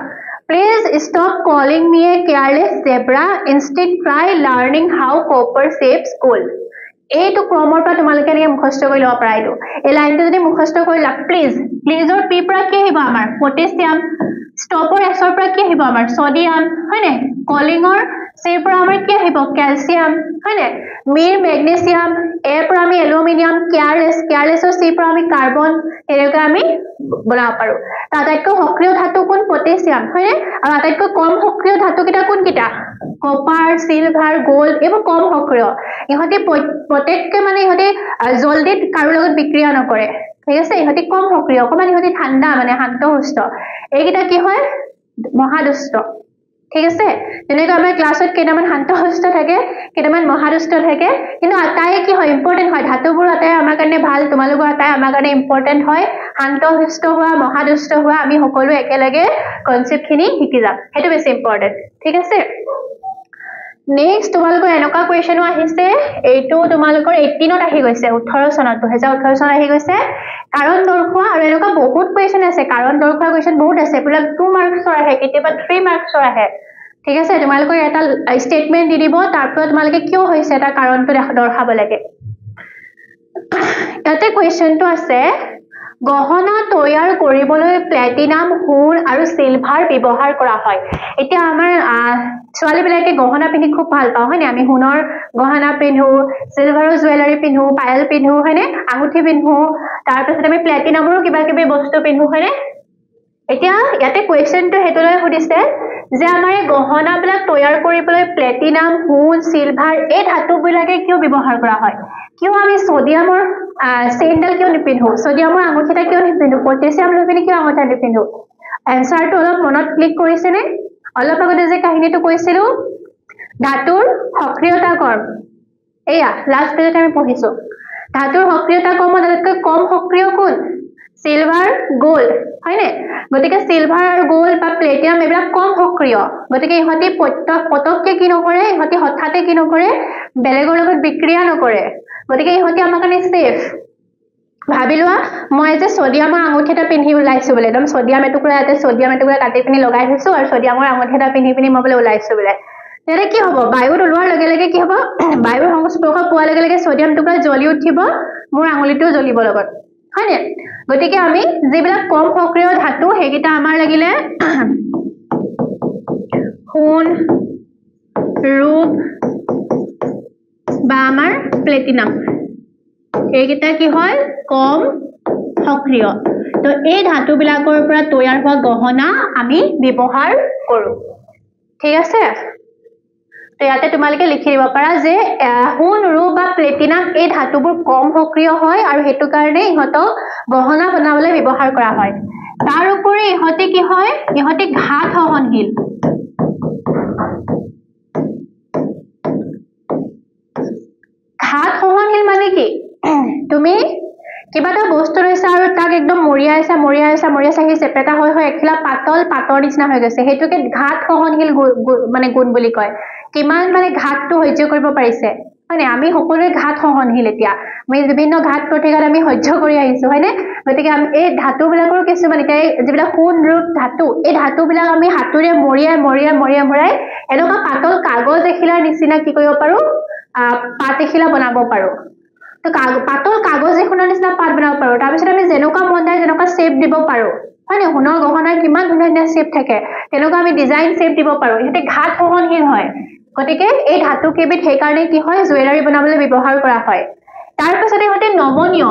Please stop calling me a careless zebra. Instead, try learning how copper shapes gold. এইটো ক্ৰমৰ পৰা তোমালোকে এনেকৈ মুখস্থ কৰি ল'ব পাৰা এইটো এই লাইনটো যদি মুখস্থ কৰিলা প্লিজৰ পি পৰা কি আহিব আমাৰ পটাছিয়াম ষ্টপৰ এছৰ পৰা কি আহিব আমাৰ সোডিয়াম হয়নে কলিঙৰ চিৰ পৰা আমাৰ কি আহিব ক্যালসিয়াম হয়নে মিৰ মেগনেসিয়াম এ পৰা আমি এলুমিনিয়াম কেয়াৰলেছৰ চি পৰা আমি কাৰ্বন এনেকৈ আমি বনাব পাৰো আটাইতকৈ সক্ৰিয় ধাতু কোন পটাছিয়াম হয়নে আৰু আটাইতকৈ কম সক্ৰিয় ধাতু কিটা কোন কিটা কপাৰ সিলভাৰ গোল্ড এইবোৰ কম সক্ৰিয় ইহঁতে প্ৰত্যেককে মানে ইহঁতে জলদি কাৰো লগত বিক্ৰিয়া নকৰে ঠিক আছে ইহঁতে কম সক্ৰিয় অকমান ইহঁতে ঠাণ্ডা মানে শান্তশিষ্ট এইকেইটা কি হয় মহাদুষ্ট ঠিক আছে যেনেকৈ আমাৰ ক্লাছত কেইটামান শান্তশিষ্ট থাকে কেইটামান মহাদুষ্ট থাকে কিন্তু আটাই কি হয় ইম্পৰ্টেন্ট হয় ধাতুবোৰ আটাই আমাৰ কাৰণে ভাল তোমালোকৰ আটাই আমাৰ কাৰণে ইম্পৰ্টেন্ট হয় শান্তশিষ্ট হোৱা মহাদুষ্ট হোৱা আমি সকলো একেলগে কনসেপ্টখিনি শিকি যাম হেতু বেছি ইম্পৰ্টেন্ট ঠিক আছে নেক্সট তোমালোকৰ এনেকুৱা কোৱেশ্চনো আহিছে এইটো তোমালোকৰ 18ত আহি গৈছে 18 চনত 2018 চনত আহি গৈছে কাৰণ দৰ্শোৱা আৰু এনেকুৱা বহুত কোৱেশ্চন আছে কাৰণ দৰ্শোৱা কোৱেশ্চন বহুত আছে পুৰা 2 মাৰ্কছৰ আহে কেতিয়াবা 3 মাৰ্কছৰ আহে ঠিক আছে তোমালোকৰ এটা ষ্টেটমেন্ট দি দিব তাৰ পৰা তোমালোকে কিয় হৈছে এটা কাৰণটো দৰ্শাব লাগে ইয়াতে কোৱেশ্চনটো আছে গহনা তৈয়াৰ কৰিবলৈ প্লাটিনাম সোণ আৰু সিলভাৰ ব্যৱহাৰ কৰা হয় এতিয়া আমাৰ ছোৱালী বিলাকে গহনা পিন্ধি খুব ভাল পাওঁ হয়নে আমি সোণৰ গহনা পিন্ধো সিলভাৰৰ জুৱেলাৰী পিন্ধো পায়েল পিন্ধো হয়নে আঙুঠি পিন্ধো তাৰ পিছত আমি প্লাটিনামৰ কিবা কিবি বস্তু পিন্ধো হয়নে এতিয়া ইয়াতে কোৱেশ্চনটো হেতুলৈ সুধিছে যে আমাৰ গহনা বিলাক তৈয়াৰ কৰিবলৈ প্লাটিনাম সোণ সিলভাৰ এই ধাতুবিলাকে কিয় ব্যৱহাৰ কৰা হয় কিয় আমি সোডিয়ামৰ চেইনডাল কিয় নিপিন্ধো সোডিয়ামৰ আঙুঠিটা কিয় নিপিন্ধো পটাছিয়াম লৈ পিনে কিয় আঙুঠা নিপিন্ধো এনসাৰটো অলপ মনত ক্লিক কৰিছে নে অলপ আগতে যে কাহিনীটো কৈছিলো ধাতুৰ সক্ৰিয়তা কম এয়া লাষ্ট পেজত আমি পঢ়িছো ধাতুৰ সক্ৰিয়তা কমতকৈ কম সক্ৰিয় কোন সিলভাৰ গোল্ড হয়নে গতিকে সিলভাৰ আৰু গোল্ড বা প্লেটিনাম এইবিলাক কম সক্ৰিয় গতিকে ইহঁতি পতককে কি নকৰে ইহঁতি হঠাতে কি নকৰে বেলেগৰ লগত বিক্ৰিয়া নকৰে গতিকে ইহঁতি আমাৰ কাৰণে সেফ ভাবি লোৱা মই যে সোডিয়ামৰ আঙুঠি এটা পিন্ধি ওলাইছো বোলে একদম সোডিয়াম এটুকুৰা কাটি পিনি লগাই থৈছো আৰু সোডিয়ামৰ আঙুঠি এটা পিন্ধি পিনি মই বোলে ওলাইছো বোলে তেনে কি হ'ব বায়ুত ওলোৱাৰ লগে লগে কি হ'ব বায়ুৰ সংস্পৰ্শ পোৱাৰ লগে লগে সোডিয়াম টুকুৰা জ্বলি উঠিব মোৰ আঙুলিটো জ্বলিব লগত হয়নে গতিকে আমি যিবিলাক কম সক্ৰিয় ধাতু হেগিটা আমাৰ লাগিলে সোণ ৰূপ বা আমাৰ প্লেটিনাম এইকেইটা কি হয় কম সক্ৰিয় তো এই ধাতুবিলাকৰ পৰা তৈয়াৰ হোৱা গহনা আমি ব্যৱহাৰ কৰো ঠিক আছে তো ইয়াতে তোমালোকে লিখি দিব পাৰা যে সোণ ৰূপ বা প্লেটিনাম এই ধাতুবোৰ কম সক্ৰিয় হয় আৰু হেতু কাৰণে ইহঁতক গহনা বনাবলৈ ব্যৱহাৰ কৰা হয় তাৰ উপৰি ইহঁতে কি হয় ইহঁতে ঘাত সহনশীল তুমি কিবা এটা বস্তু লৈছা আৰু তাক একদম মৰিয়াইছা সি চেপেটা হৈ এখিলা পাতৰ নিচিনা হৈ গৈছে সেইটোকে ঘাত সহনশীল মানে গুণ বুলি কয় কিমান মানে ঘাতটো সহ্য কৰিব পাৰিছে হয়নে আমি সকলোৱে ঘাত সহনশীল এতিয়া আমি বিভিন্ন ঘাত প্ৰতিঘাত আমি সহ্য কৰি আহিছো হয়নে গতিকে আমি এই ধাতুবিলাকৰ কিছুমান এতিয়া যিবিলাক কোন ৰূপ ধাতু এই ধাতুবিলাক আমি হাতুৰে মৰিয়াই এনেকুৱা পাতল কাগজ এখিলাৰ নিচিনা কি কৰিব পাৰো পাত এখিলা বনাব পাৰো তো পাতল কাগজ এখনৰ নিচিনা পাত বনাব পাৰো তাৰপিছত আমি যেনেকুৱা মন যায় যেনেকুৱা শেপ দিব পাৰো হয়নে সোণৰ গহনাৰ কিমান ধুনীয়া শেপ থাকে তেনেকুৱা আমি ডিজাইন শেপ দিব পাৰো ইহঁতে ঘাত সহনশীল হয় গতিকে এই ধাতু কেইবিধ সেইকাৰণে কি হয় জুৱেলাৰী বনাবলৈ ব্যৱহাৰ কৰা হয় তাৰপিছত ইহঁতে নমনীয়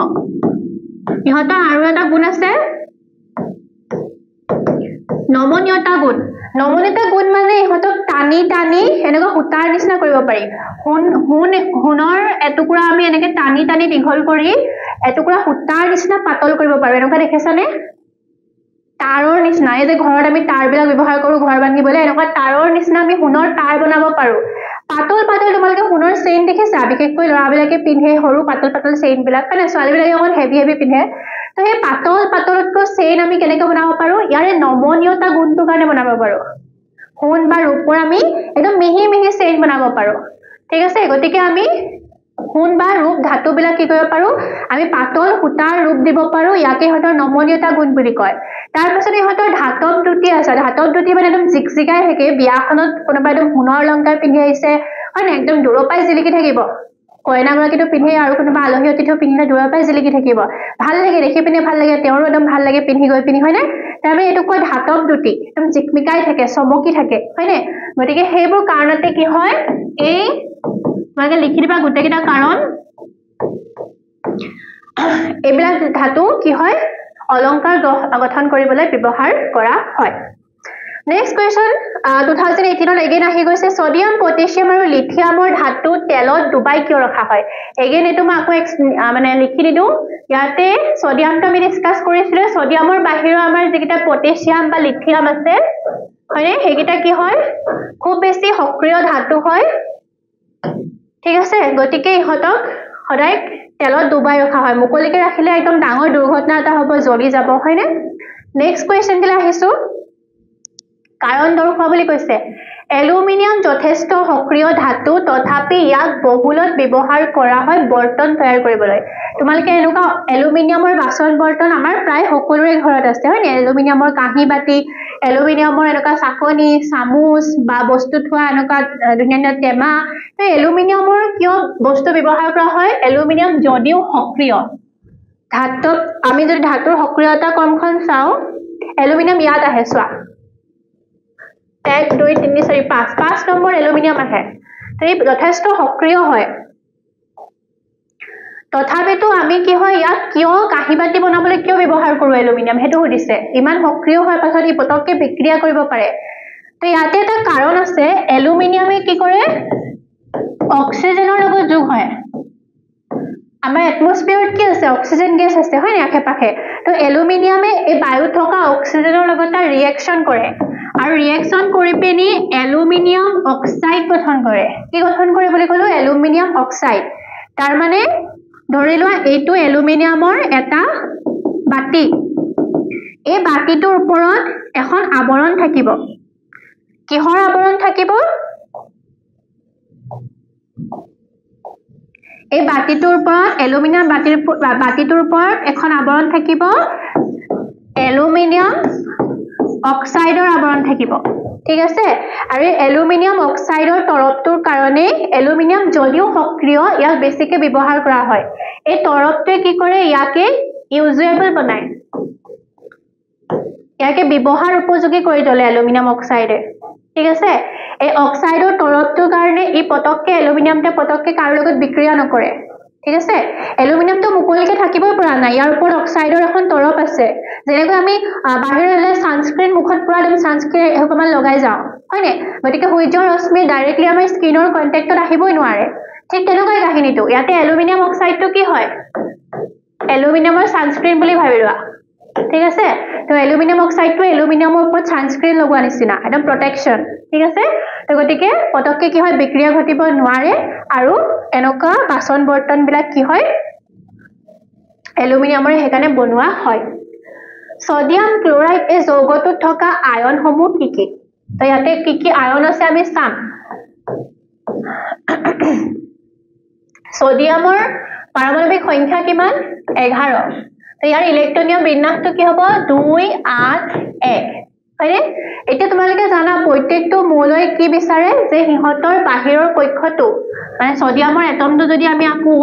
ইহঁতৰ আৰু এটা গুণ আছে নমনীয়তা গুণ মানে ইহঁতক টানি এনেকুৱা সূতাৰ নিচিনা কৰিব পাৰি সোণৰ এটুকুৰা আমি এনেকে টানি দীঘল কৰি এটুকুৰা সূতাৰ নিচিনা পাতল কৰিব পাৰো এনেকুৱা দেখিছানে তাৰৰ নিচিনা এই যে ঘৰত আমি তাৰবিলাক ব্যৱহাৰ কৰো ঘৰ বান্ধিবলৈ এনেকুৱা তাৰৰ নিচিনা আমি সোণৰ তাৰ বনাব পাৰো পাতল তোমালোকে সোণৰ চেইন দেখিছা বিশেষকৈ ল'ৰাবিলাকে পিন্ধে সৰু পাতল চেইন বিলাক মানে ছোৱালীবিলাকে অকণ হেভি পিন্ধে তো সেই পাতলতকৈ চেইন আমি কেনেকৈ বনাব পাৰো ইয়াৰে নমনীয়তা গুণটোৰ কাৰণে বনাব পাৰো সোণ বা ৰূপৰ আমি একদম মিহি চেইন বনাব পাৰো ঠিক আছে গতিকে আমি সোণ বা ৰূপ ধাতুবিলাক কি কৰিব পাৰো আমি পাতল সূতাৰ ৰূপ দিব পাৰো ইয়াকে ইহঁতৰ নমনীয়তা গুণ বুলি কয় তাৰপিছত ইহঁতৰ ধাতৱ দ্যুতি আছে ধাতৱ দ্যুতি মানে একদম জিকজিকাই থাকে বিয়াখনত কোনোবা একদম সোণৰ অলংকাৰ পিন্ধি আহিছে হয় না একদম দূৰৰ পৰাই জিলিকি থাকিব কইনাগৰাকীটো পিন্ধে আৰু কোনোবা আলহী অতিথিও পিন্ধিলে দূৰৰ পৰাই জিলিকি থাকিব ভাল লাগে দেখি পিনে ভাল লাগে তেওঁৰো একদম ভাল লাগে পিন্ধি হয় না তাৰমানে এইটো কয় ধাতৱ দ্যুতি একদম জিকমিকাই থাকে চমকি থাকে হয় না গতিকে সেইবোৰ কাৰণতে কি হয় এই তোমালোকে লিখি দিবা গোটেইকেইটা কাৰণ এইবিলাক ধাতু কি হয় অলংকাৰ গঠন কৰিবলৈ ব্যৱহাৰ কৰা হয় নেক্সট কোৱেশ্চন 2018 এগেইন আহি গৈছে সোডিয়াম পটাছিয়াম আৰু লিথিয়ামৰ ধাতু তেলত ডুবাই কিয় ৰখা হয় এগেইন এটো মই আকৌ মানে লিখি দিও ইয়াতে সোডিয়ামটো আমি ডিসকাস কৰিছিলো সোডিয়ামৰ বাহিৰে আমাৰ যিকিটা পটাছিয়াম বা লিথিয়াম আছে হয়নে হেগিটা কি হয় খুব বেছি সক্ৰিয় ধাতু হয় ঠিক আছে গতিকে ইহতক সদায় তেলত ডুবাই ৰখা হয় মুকলিকে ৰাখিলে একদম ডাঙৰ দুৰ্ঘটনা এটা হ'ব জ্বলি যাব হয়নে নেক্সট কোৱেশ্চন দিলা আহিছো কাৰণ দৰ্শোৱা বুলি কৈছে এলুমিনিয়াম যথেষ্ট সক্ৰিয় ধাতু তথাপি ইয়াক বহুলত ব্যৱহাৰ কৰা হয় বৰ্তন তৈয়াৰ কৰিবলৈ তোমালোকে এনেকুৱা এলুমিনিয়ামৰ বাচন বৰ্তন আমাৰ প্ৰায় সকলোৰে ঘৰত আছে হয়নে এলুমিনিয়ামৰ কাঁহী বাটি এলুমিনিয়ামৰ এনেকুৱা চাকনি চামুচ বা বস্তু থোৱা এনেকুৱা ধুনীয়া টেমা এই এলুমিনিয়ামৰ কিয় বস্তু ব্যৱহাৰ কৰা হয় এলুমিনিয়াম যদিও সক্ৰিয় ধাতু আমি যদি ধাতুৰ সক্ৰিয়তা ক্ৰমখন চাও এলুমিনিয়াম ইয়াত আহে চোৱা 1 2 3 4 5 নম্বৰ এলুমিনিয়াম আহে এই যথেষ্ট সক্ৰিয় হয় তথাপিতো আমি কি হয় ইয়াক কিয় কাঁহী বাটি বনাবলৈ কিয় ব্যৱহাৰ কৰো এলুমিনিয়াম হেতু সুধিছে ইমান সক্ৰিয় হয় পাছত ই পতককে বিক্ৰিয়া কৰিব পাৰে তো ইয়াতে এটা কাৰণ আছে এলুমিনিয়ামে কি কৰে অক্সিজেনৰ লগত যোগ হয় আমাৰ এটমস্ফিয়াৰত কি আছে অক্সিজেন গেছ আছে হয় না আশে-পাশে তো এলুমিনিয়ামে এই বায়ু থকা অক্সিজেনৰ লগত ৰিএকচন কৰে আৰু ৰিএকচন কৰি পেনি এলুমিনিয়াম অক্সাইড গঠন কৰে কি গঠন কৰে বুলি কলো এলুমিনিয়াম অক্সাইড তাৰ মানে ধৰি লোৱা এইটো এলুমিনিয়ামৰ এটা বাটি এই বাটিটোৰ ওপৰত এখন আৱৰণ থাকিব কিহৰ আৱৰণ থাকিব এই বাটিটোৰ ওপৰত এলুমিনিয়াম বাটিটোৰ ওপৰত এখন আৱৰণ থাকিব এলুমিনিয়াম অক্সাইডৰ আৱৰণ থাকিব ঠিক আছে আৰু এলুমিনিয়াম অক্সাইডৰ তৰপটোৰ কাৰণে এলুমিনিয়াম যদিও সক্ৰিয় ইয়াক বেছিকৈ ব্যৱহাৰ কৰা হয় এই তৰপটোৱে কি কৰে ইয়াকে ইউজেবল বনায় ইয়াকে ব্যৱহাৰ উপযোগী কৰি তোলে এলুমিনিয়াম অক্সাইডে ঠিক আছে এই অক্সাইডৰ তৰপটোৰ কাৰণে ই পতককে এলুমিনিয়ামতে পতককে কাৰো লগত বিক্ৰিয়া নকৰে ঠিক আছে এলুমিনিয়ামটো মুকলিকে থাকিবই পৰা নাই ইয়াৰ ওপৰত অক্সাইডৰ এখন তৰপ আছে যেনেকৈ আমি বাহিৰলৈ সানস্ক্ৰিন মুখত পুৰা একদম সানস্ক্ৰিন এহকমান লগাই যাও হয়নে গতিকে সূৰ্যৰ ৰশ্মি ডাইৰেক্টলি আমাৰ স্কিনৰ কন্টেক্টত আহিবই নোৱাৰে ঠিক তেনেকৈ কাহিনীটো ইয়াতে এলুমিনিয়াম অক্সাইডটো কি হয় এলুমিনিয়ামৰ সানস্ক্ৰিন বুলি ভাবি লোৱা ঠিক আছে তো এলুমিনিয়াম অক্সাইডটো এলুমিনিয়ামৰ ওপৰত সানস্ক্ৰিন লগোৱা নিচিনা একদম প্ৰটেকচন ঠিক আছে তো গতিকে পতককে কি হয় বিক্ৰিয়া ঘটিব নোৱাৰে আৰু এনেকুৱা বাচন বৰ্তন বিলাক কি হয় এলুমিনিয়ামৰ হেকানে বনোৱা হয় সোডিয়াম ক্লোৰাইড এই যৌগটোত থকা আয়নসমূহ কি কি তো ইয়াতে কি কি আয়ন আছে আমি চাম সোডিয়ামৰ পাৰমাণবিক সংখ্যা কিমান 11 তো ইয়াৰ ইলেক্ট্ৰনীয় বিন্যাসটো কি হ'ব 2 8 1 হয়নে এতিয়া তোমালোকে জানা প্ৰত্যেকটো মৌলই কি বিচাৰে যে হিহতৰ বাহিৰৰ কক্ষটো মানে সোডিয়ামৰ এটমটো যদি আমি আকো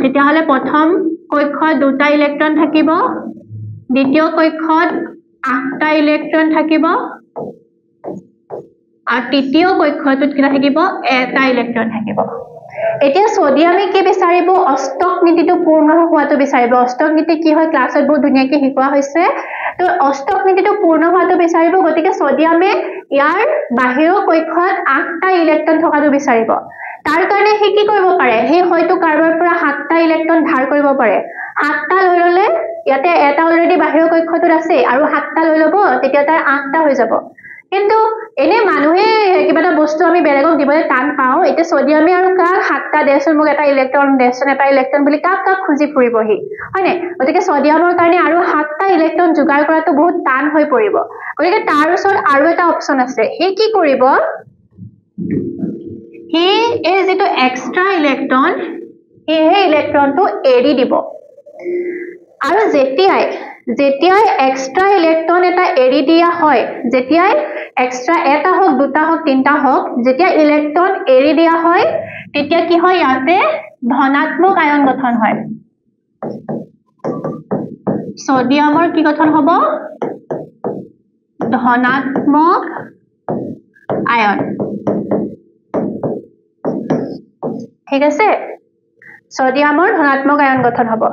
তেতিয়া হলে প্ৰথম কক্ষত দুটা ইলেক্ট্ৰন থাকিব দ্বিতীয় কক্ষত 8টা ইলেক্ট্ৰন থাকিব আৰু তৃতীয় কক্ষটোত কি থাকিব এটা ইলেক্ট্ৰন থাকিব এতিয়া সোডিয়ামে কি বিচাৰিব অষ্টক নীতিটো পূৰ্ণ হোৱাটো বিচাৰিব অষ্টক নীতি কি হয় ক্লাছত বহুত ধুনীয়াকৈ শিকোৱা হৈছে তো অষ্টক নীতিটো পূৰ্ণ হোৱাটো বিচাৰিব গতিকে সোডিয়ামে ইয়াৰ বাহিৰৰ কক্ষত 8টা ইলেক্ট্ৰন থকাটো বিচাৰিব তাৰ কাৰণে হে কি কৰিব পাৰে হে হয়তো কাৰ্বনৰ পৰা 7টা ইলেক্ট্ৰন ধাৰ কৰিব পাৰে 8টা লৈ ললে ইয়াতে এটা অলৰেডি বাহিৰৰ কক্ষটোত আছে আৰু 7টা লৈ লব তেতিয়া তাৰ 8টা হৈ যাব কিন্তু এনে মানুহে কিবা এটা বস্তু আমি বেলেগক দিবলৈ টান পাও এটা সোডিয়ামে আৰু কাক 7টা দেশৰ মোক এটা ইলেক্ট্ৰন বুলি কাক খুজি ফুৰিবহি হয়নে গতিকে সোডিয়ামৰ কাৰণে আৰু 7টা ইলেক্ট্ৰন যোগাৰ কৰাটো বহুত টান হৈ পৰিব গতিকে তাৰ ওচৰত আৰু এটা অপচন আছে হে কি কৰিব হে এই যেটো এক্সট্ৰা ইলেক্ট্ৰন এই ইলেক্ট্ৰনটো এৰি দিব আৰু যেতিয়াই এক্সট্ৰা ইলেক্ট্ৰন এটা এৰি দিয়া হয় যেতিয়াই এক্সট্ৰা এটা হওক দুটা হওক তিনটা হওক যেতিয়া ইলেক্ট্ৰন এৰি দিয়া হয় তেতিয়া কি হয় ইয়াতে ধনাত্মক আয়ন গঠন হয় সোডিয়ামৰ কি গঠন হ'ব ধনাত্মক আয়ন ঠিক আছে সোডিয়ামৰ ধনাত্মক আয়ন গঠন হ'ব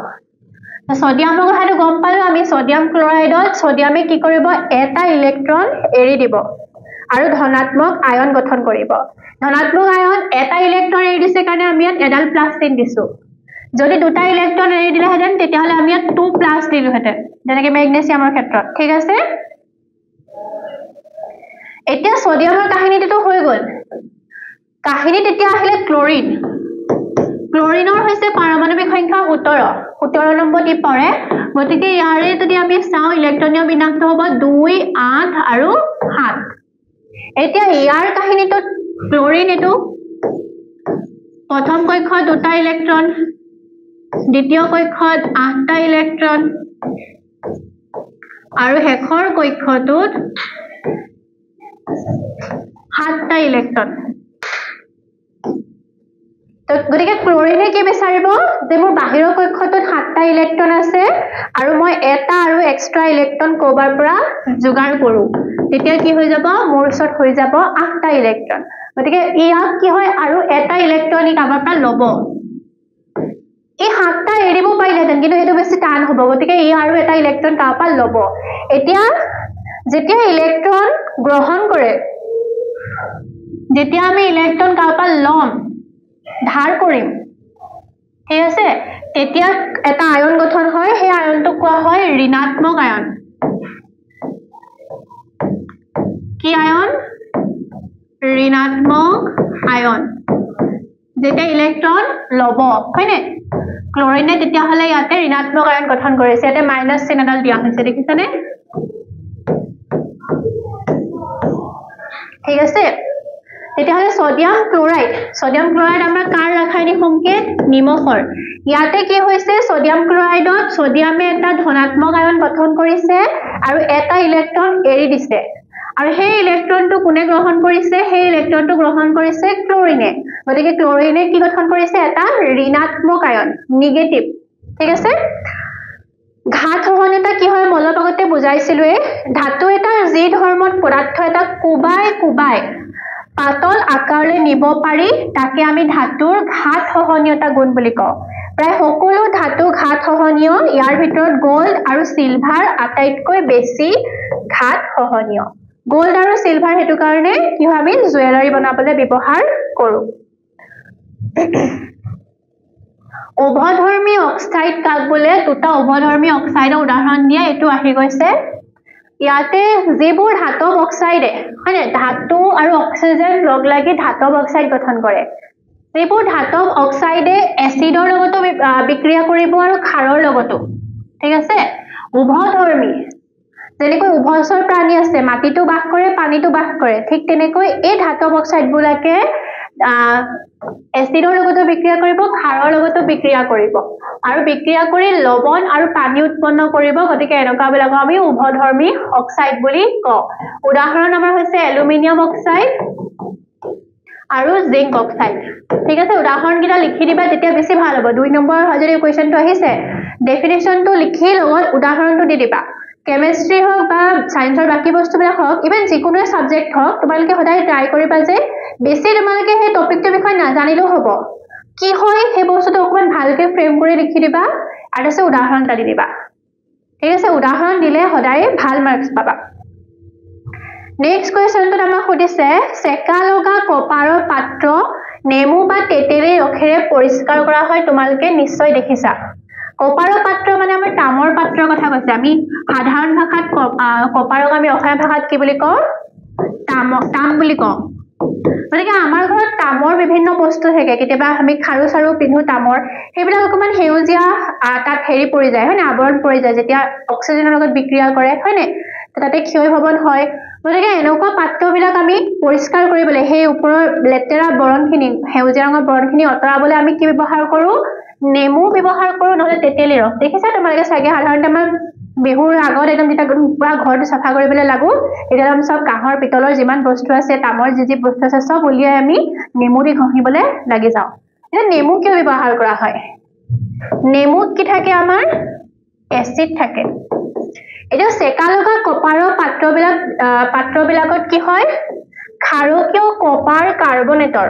সোডিয়ামৰ কথাটো গম পালো আমি সোডিয়াম ক্লোৰাইডত সোডিয়ামে কি কৰিব এটা ইলেক্ট্ৰন এৰি দিব আৰু ধনাত্মক আয়ন গঠন কৰিব ধনাত্মক আয়ন এটা ইলেক্ট্ৰন এৰি দিছে কাৰণে আমি ইয়াত এডাল প্লাস চিন দিছো যদি দুটা ইলেক্ট্ৰন এৰি দিলে হেতেন তেতিয়া হলে আমি ইয়াত 2 প্লাস দিলো হেতেন যেনেকৈ মেগনেছিয়ামৰ ক্ষেত্ৰত ঠিক আছে এতিয়া সোডিয়ামৰ কাহিনীটো হৈ গল কাহিনী তেতিয়া আহিলে ক্লোৰিন ক্লোৰিনৰ হৈছে পাৰমাণবিক সংখ্যা 17 নম্বৰটি পৰে গতিকে ইয়াৰে যদি আমি চাও ইলেক্ট্ৰনীয় বিন্যাসটো হ'ব 2 8 আৰু 7 এতিয়া ইয়াৰ কাহিনীটো ক্লোৰিন এটো প্ৰথম কক্ষত দুটা ইলেক্ট্ৰন দ্বিতীয় কক্ষত 8টা ইলেক্ট্ৰন আৰু শেষৰ কক্ষটোত 7টা ইলেক্ট্ৰন তো গতিকে ক্লোৰিনে কি বিচাৰিব যে মোৰ বাহিৰৰ কক্ষটোত 7টা ইলেক্ট্ৰন আছে আৰু মই এটা আৰু এক্সট্ৰা ইলেক্ট্ৰন কোবাৰ পৰা যোগাৰ কৰো তেতিয়া কি হৈ যাব মোৰ ওচৰত হৈ যাব 8টা ইলেক্ট্ৰন গতিকে ইয়াক কি হয় আৰু এটা ইলেক্ট্ৰন ই কাবাৰ পৰা লব এই 7টা এৰিব পাৰিলেহেঁতেন কিন্তু সেইটো বেছি টান হ'ব গতিকে ই আৰু এটা ইলেক্ট্ৰন কাবাৰ পৰা লব এতিয়া যেতিয়া ইলেক্ট্ৰন গ্ৰহণ কৰে যেতিয়া আমি ইলেক্ট্ৰন কাবাৰ পৰা লম ধাৰ কৰিম ঠিক আছে তেতিয়া এটা আয়ন গঠন হয় সেই আয়নটো কোৱা হয় ঋণাত্মক আয়ন কি আয়ন ঋণাত্মক আয়ন যেতিয়া ইলেক্ট্ৰন লব হয়নে ক্লোৰিনে তেতিয়া হলে ইয়াতে ঋণাত্মক আয়ন গঠন কৰিছে ইয়াতে মাইনাস চিহ্ন এডাল দিয়া হৈছে দেখিছানে ঠিক আছে তেতিয়া হলে সোডিয়াম ক্লোৰাইড আমাৰ কাৰ ৰাসায়নিক সংকেত নিমখৰ ইয়াতে কি হৈছে সোডিয়াম ক্লোৰাইডত সোডিয়ামে এটা ধনাত্মক আয়ন গঠন কৰিছে আৰু এটা ইলেক্ট্ৰন এৰি দিছে আৰু সেই ইলেক্ট্ৰনটো কোনে গ্ৰহণ কৰিছে সেই ইলেক্ট্ৰনটো গ্ৰহণ কৰিছে ক্লোৰিনে গতিকে ক্লোৰিনে কি গঠন কৰিছে এটা ঋণাত্মক আয়ন নিগেটিভ ঠিক আছে ঘাত সহনীয়তা কি হয় মলত আগতে বুজাইছিলোৱে ধাতু এটা যি ধৰ্মত পদাৰ্থ এটা কুবাই পাতল আকাৰলৈ নিব পাৰি তাকে আমি ধাতুৰ ঘাত সহনীয়তা গুণ বুলি কওঁ প্ৰায় সকলো ধাতু ঘাত সহনীয় ইয়াৰ ভিতৰত গোল্ড আৰু সিলভাৰ আটাইতকৈ বেছি ঘাত সহনীয় গোল্ড আৰু সিলভাৰ হেতু কাৰণে কি হয় আমি জুৱেলাৰী বনাবলৈ ব্যৱহাৰ কৰো উভধৰ্মী অক্সাইড কাক বোলে দুটা উভধৰ্মী অক্সাইডৰ উদাহৰণ দিয়া এটো আহি গৈছে ইয়াতে যিবোৰ ধাতব অক্সাইডে হয়নে ধাতু আৰু অক্সিজেন লগ লাগি ধাতব অক্সাইড গঠন কৰে এইবোৰ ধাতৱ অক্সাইডে এচিডৰ লগতো বিক্ৰিয়া কৰিব আৰু ক্ষাৰৰ লগতো ঠিক আছে উভধৰ্মী যেনেকৈ উভচৰ প্ৰাণী আছে মাটিটো বাস কৰে পানীটো বাস কৰে ঠিক তেনেকৈ এই ধাতৱ অক্সাইডবোৰকে এচিডৰ লগতো বিক্ৰিয়া কৰিব ক্ষাৰৰ লগতো বিক্ৰিয়া কৰিব আৰু বিক্ৰিয়া কৰি লৱণ আৰু পানী উৎপন্ন কৰিব গতিকে এনেকুৱাবিলাক আমি উভধৰ্মী অক্সাইড বুলি কওঁ উদাহৰণ আমাৰ হৈছে এলুমিনিয়াম অক্সাইড আৰু জিংক অক্সাইড ঠিক আছে উদাহৰণ কিটা লিখি দিবা তেতিয়া বেছি ভাল হ'ব 2 নম্বৰ যদি কোৱেশ্চনটো আহিছে ডেফিনেশনটো লিখি লগত উদাহৰণটো দি দিবা কেমিষ্ট্ৰি হওক বা সায়েন্সৰ বাকি বস্তুবিলাক হওক ইভেন যিকোনো সাবজেক্ট হওক তোমালোকে সদায় ট্ৰাই কৰিবা যে বেছি তোমালোকে সেই টপিকটোৰ বিষয়ে নাজানিলেও হ'ব কি হয় সেই বস্তুটো অকমান ভালকে ফ্ৰেম কৰি লিখি দিবা আৰু আছে উদাহৰণ দি দিবা ঠিক আছে উদাহৰণ দিলে সদায় ভাল মাৰ্কস পাবা নেক্সট কোৱেশ্চনটো আমাক সুধিছে সেকা লগা কপাৰৰ পাত্ৰ নেমু বা তেতেলী ৰসেৰে পৰিষ্কাৰ কৰা হয় তোমালোকে নিশ্চয় দেখিছা কপাৰৰ পাত্ৰ মানে আমাৰ তামৰ পাত্ৰৰ কথা কৈছে আমি সাধাৰণ ভাষাত কপাৰক আমি অসমীয়া ভাষাত কি বুলি কওঁ তাম বুলি কওঁ গতিকে আমাৰ ঘৰত তামৰ বিভিন্ন বস্তু থাকে কেতিয়াবা আমি খাৰু চাৰু পিন্ধো তামৰ সেইবিলাক অকমান সেউজীয়া তাত হেৰি পৰি যায় হয় না আৱৰণ পৰি যায় যেতিয়া অক্সিজেনৰ লগত বিক্ৰিয়া কৰে হয় নে তাতে ক্ষয় ভৱন হয় গতিকে এনেকুৱা পাত্ৰবিলাক আমি পৰিষ্কাৰ কৰিবলৈ সেই ওপৰৰ লেতেৰা বৰণখিনি সেউজীয়া ৰঙৰ বৰণখিনি অতৰাবলৈ আমি কি ব্যৱহাৰ কৰো নেমু ব্যৱহাৰ কৰো নহলে তেতেলী ৰস দেখিছা তোমালোকে চাগে সাধাৰণতে আমাৰ বিহুৰ আগত একদম যেতিয়া পুৰা ঘৰটো চাফা কৰিবলৈ লাগো এতিয়া আমি সব কাঁহৰ পিতলৰ যিমান বস্তু আছে তামৰ যি বস্তু আছে সব উলিয়াই আমি নেমু দি ঘঁহিবলৈ লাগি যাওঁ এতিয়া নেমু কিয় ব্যৱহাৰ কৰা হয় নেমুত কি থাকে আমাৰ এচিড থাকে এতিয়া সেকা লগা কপাৰৰ পাত্ৰবিলাকত কি হয় ক্ষাৰকীয় কপাৰ কাৰ্বনেটৰ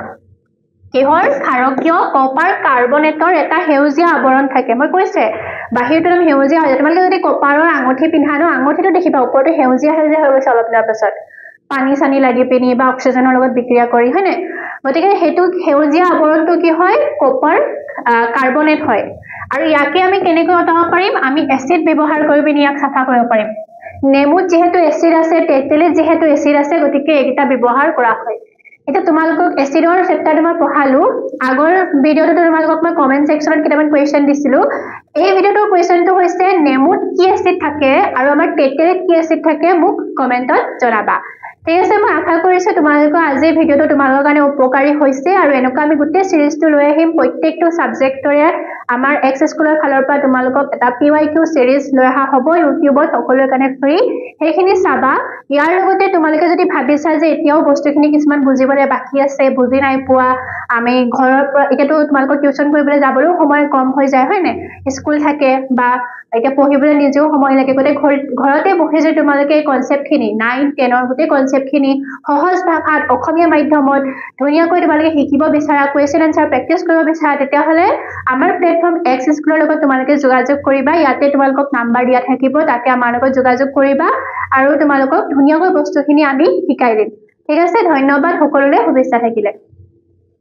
কিহৰ ক্ষাৰকীয় কপাৰ কাৰ্বনেটৰ এটা সেউজীয়া আৱৰণ থাকে মই কৈছে বাহিৰটো একদম সেউজীয়া হয় তোমালোকে যদি কপাৰৰ আঙঠি পিন্ধা ন আঙঠিটো দেখিবা ওপৰটো সেউজীয়া হৈ গৈছে অলপ দিনৰ পাছত পানী চানি লাগি পিনি বা অক্সিজেনৰ লগত বিক্ৰিয়া কৰি হয় নে গতিকে হেতু সেউজীয়া আৱৰণটো কি হয় কপাৰ কাৰ্বনেট হয় আৰু ইয়াকে আমি কেনেকৈ অতৰাব পাৰিম আমি এচিড ব্যৱহাৰ কৰি পিনি ইয়াক চাফা কৰিব পাৰিম নেমুত যেহেতু এচিড আছে তেতেলীত যেহেতু এচিড আছে গতিকে এইটা ব্যৱহাৰ কৰা হয় এটা তোমালোকক এচিডৰ চেপ্টাৰটো মই পঢ়ালো আগৰ ভিডিওটো তোমালোকক মই কমেন্ট সেকশনত কেইটামান কোৱেশ্চন দিছিলো এই ভিডিওটোৰ কোৱেশ্চনটো হৈছে নেমুত কি এচিড থাকে আৰু আমাৰ তেতেলীত কি এচিড থাকে মোক কমেন্টত জনাবা ঠিক আছে মই আশা কৰিছো তোমালোকৰ আজি ভিডিওটো তোমালোকৰ কাৰণে উপকাৰী হৈছে আৰু এনেকুৱা আমি গোটেই সিৰিজটো লৈ আহিম প্ৰত্যেকটো সাবজেক্টৰে আমাৰ এক্স স্কুলৰ ফালৰ পৰা তোমালোকক এটা PYQ সিৰিজ লৈ অহা হ'ব ইউটিউবত সকলোৰে কাৰণে ফ্ৰী সেইখিনি চাবা ইয়াৰ লগতে তোমালোকে যদি ভাবিছা যে এতিয়াও বস্তুখিনি কিছুমান বুজিবলৈ বাকি আছে বুজি নাই পোৱা আমি ঘৰৰ পৰা এতিয়াতো তোমালোকৰ টিউচন কৰিবলৈ যাবলৈও সময় কম হৈ যায় হয় নে স্কুল থাকে বা এতিয়া পঢ়িবলৈ নিজেও সময় লাগে গতে ঘৰতে বহি যে তোমালোকে এই কনসেপ্টখিনি 9 10 ৰ গোটেই কনসেপ্টখিনি সহজ ভাষাত অসমীয়া মাধ্যমত ধুনীয়াকৈ তোমালোকে শিকিব বিচাৰা কোৱেশ্চন আনসাৰ প্ৰেক্টিছ কৰিব বিচাৰা তেতিয়াহলে আমাৰ প্লেটফৰ্ম এক্স স্কুলৰ লগত তোমালোকে যোগাযোগ কৰিবা ইয়াতে তোমালোকক নাম্বাৰ দিয়া থাকিব তাতে আমাৰ লগত যোগাযোগ কৰিবা আৰু তোমালোকক ধুনীয়াকৈ বস্তুখিনি আমি শিকাই দিম ঠিক আছে ধন্যবাদ সকলোৰে শুভেচ্ছা থাকিলে